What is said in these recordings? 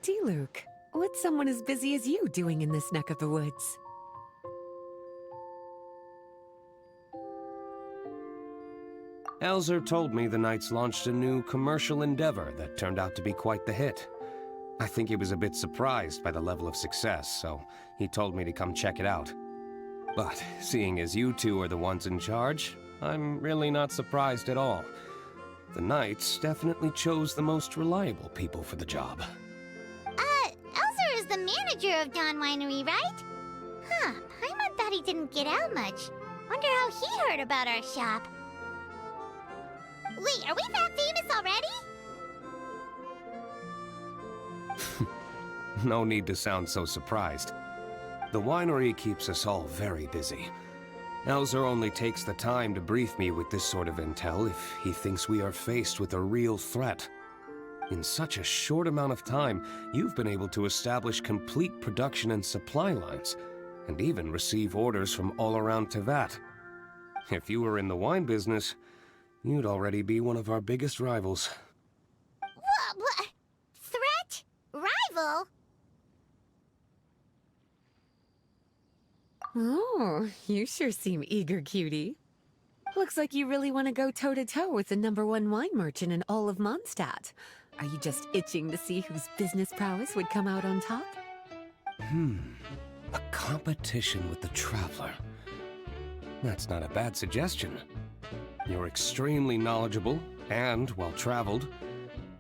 Diluka, what's someone as busy as you doing in this neck of the woods? Elzer told me the Knights launched a new commercial endeavor that turned out to be quite the hit. I think he was a bit surprised by the level of success, so he told me to come check it out. But seeing as you two are the ones in charge, I'm really not surprised at all. The Knights definitely chose the most reliable people for the job. Elzer is the manager of Dawn Winery, right? Huh, Paimon thought he didn't get out much. Wonder how he heard about our shop. Wait, are we that famous already? No need to sound so surprised. The winery keeps us all very busy. Elzer only takes the time to brief me with this sort of intel if he thinks we are faced with a real threat. In such a short amount of time, you've been able to establish complete production and supply lines, and even receive orders from all around Tevat. If you were in the wine business, you'd already be one of our biggest rivals. What? Threat? Rival? Oh, you sure seem eager, cutie. Looks like you really want to go toe-to-toe with the #1 wine merchant in all of Mondstadt. Are you just itching to see whose business prowess would come out on top? A competition with the Traveler. That's not a bad suggestion. You're extremely knowledgeable and well-traveled.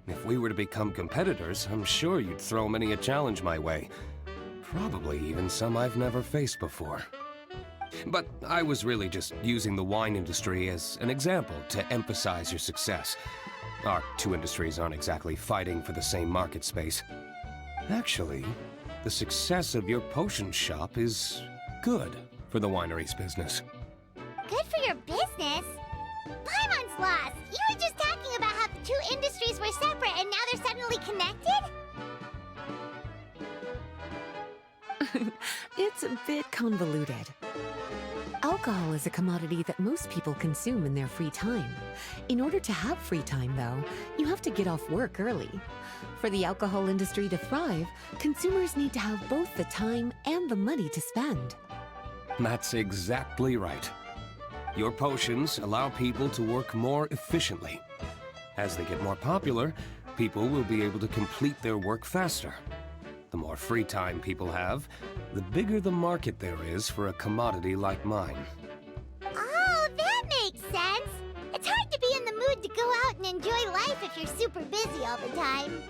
If we were to become competitors, I'm sure you'd throw many a challenge my way. Probably even some I've never faced before. But I was really just using the wine industry as an example to emphasize your success. Our two industries aren't exactly fighting for the same market space. Actually, the success of your potion shop is good for the winery's business. Good for your business? Paimon's lost! You were just talking about how the two industries were separate and now they're suddenly connected? It's a bit convoluted. Alcohol is a commodity that most people consume in their free time. In order to have free time, though, you have to get off work early. For the alcohol industry to thrive, consumers need to have both the time and the money to spend. That's exactly right. Your potions allow people to work more efficiently. As they get more popular, people will be able to complete their work faster. The more free time people have, the bigger the market there is for a commodity like mine. Oh, that makes sense! It's hard to be in the mood to go out and enjoy life if you're super busy all the time.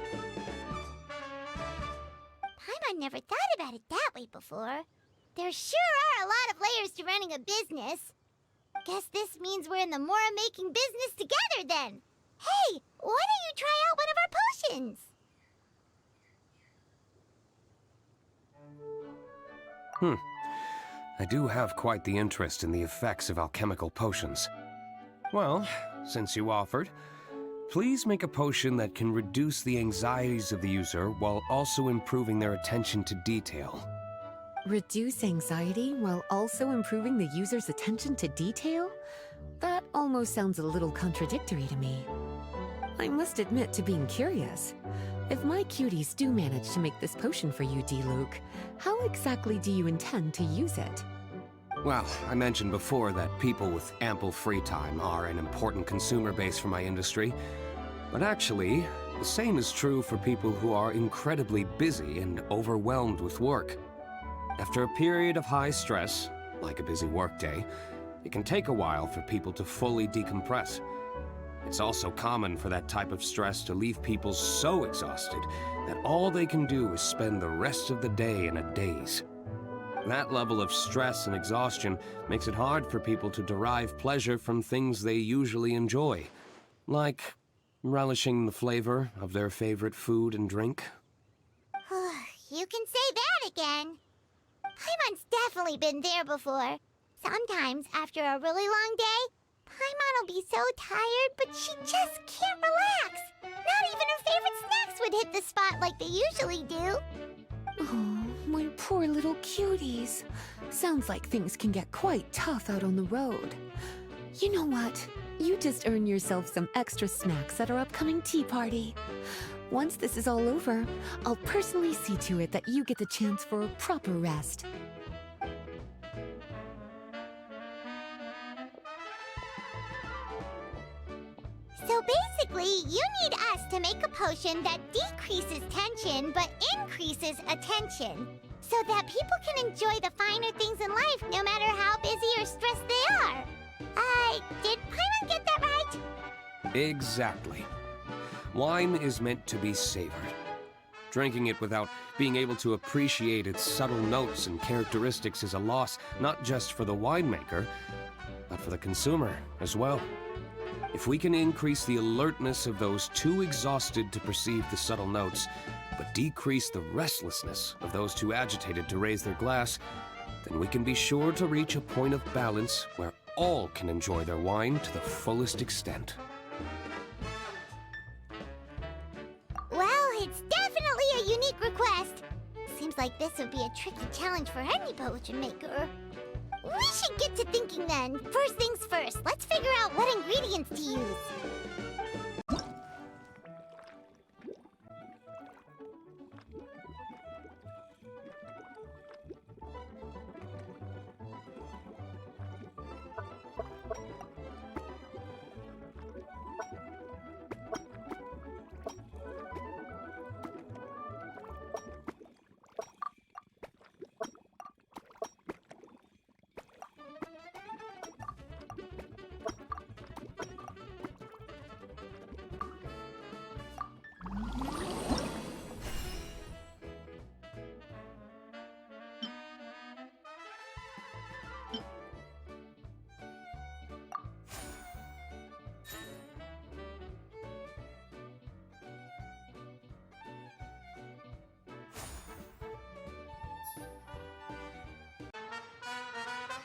Paimon never thought about it that way before. There sure are a lot of layers to running a business. Guess this means we're in the Mora-making business together then. Hey, why don't you try out one of our potions? I do have quite the interest in the effects of alchemical potions. Well, since you offered, please make a potion that can reduce the anxieties of the user while also improving their attention to detail. Reduce anxiety while also improving the user's attention to detail? That almost sounds a little contradictory to me. I must admit to being curious. If my cuties do manage to make this potion for you, Diluka, how exactly do you intend to use it? Well, I mentioned before that people with ample free time are an important consumer base for my industry. But actually, the same is true for people who are incredibly busy and overwhelmed with work. After a period of high stress, like a busy workday, it can take a while for people to fully decompress. It's also common for that type of stress to leave people so exhausted that all they can do is spend the rest of the day in a daze. That level of stress and exhaustion makes it hard for people to derive pleasure from things they usually enjoy, like relishing the flavor of their favorite food and drink. You can say that again. Paimon's definitely been there before. Sometimes, after a really long day, Paimon will be so tired, but she just can't relax. Not even her favorite snacks would hit the spot like they usually do. Oh, my poor little cuties. Sounds like things can get quite tough out on the road. You know what? You just earn yourself some extra snacks at our upcoming tea party. Once this is all over, I'll personally see to it that you get the chance for a proper rest. So basically, you need us to make a potion that decreases tension but increases attention, so that people can enjoy the finer things in life no matter how busy or stressed they are. Did Paimon get that right? Exactly. Wine is meant to be savored. Drinking it without being able to appreciate its subtle notes and characteristics is a loss not just for the winemaker, but for the consumer as well. If we can increase the alertness of those too exhausted to perceive the subtle notes, but decrease the restlessness of those too agitated to raise their glass, then we can be sure to reach a point of balance where all can enjoy their wine to the fullest extent. Well, it's definitely a unique request. Seems like this would be a tricky challenge for any potion maker. We should get to thinking then. First things first, let's figure out what ingredients to use.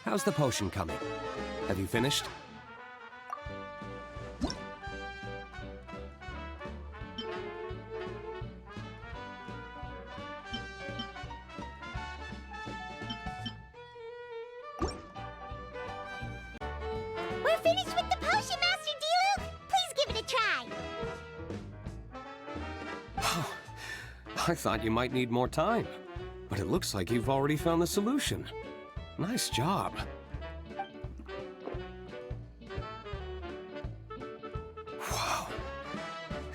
How's the potion coming? Have you finished? We're finished with the potion, Master Diluk! Please give it a try! I thought you might need more time, but it looks like you've already found the solution. Nice job. Wow.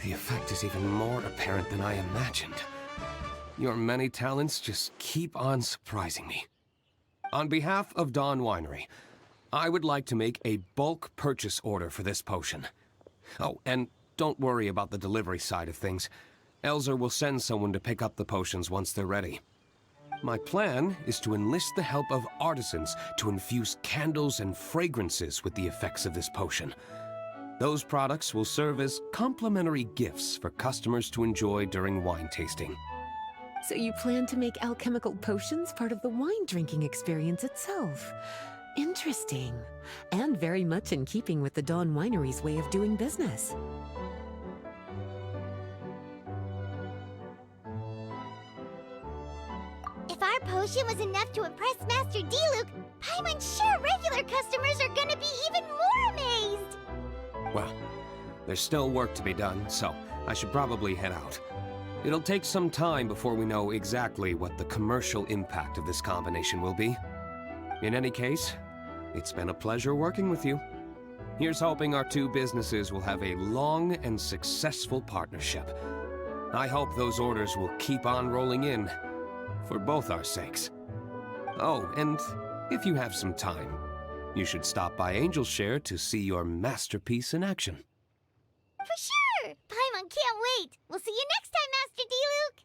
The effect is even more apparent than I imagined. Your many talents just keep on surprising me. On behalf of Dawn Winery, I would like to make a bulk purchase order for this potion. Oh, and don't worry about the delivery side of things. Elzer will send someone to pick up the potions once they're ready. My plan is to enlist the help of artisans to infuse candles and fragrances with the effects of this potion. Those products will serve as complimentary gifts for customers to enjoy during wine tasting. So you plan to make alchemical potions part of the wine drinking experience itself. Interesting. And very much in keeping with the Dawn Winery's way of doing business. If our potion was enough to impress Master Diluk, Paimon's sure regular customers are gonna be even more amazed! Well, there's still work to be done, so I should probably head out. It'll take some time before we know exactly what the commercial impact of this combination will be. In any case, it's been a pleasure working with you. Here's hoping our two businesses will have a long and successful partnership. I hope those orders will keep on rolling in, for both our sakes. Oh, and if you have some time, you should stop by Angel's Share to see your masterpiece in action. For sure! Paimon can't wait! We'll see you next time, Master Diluk!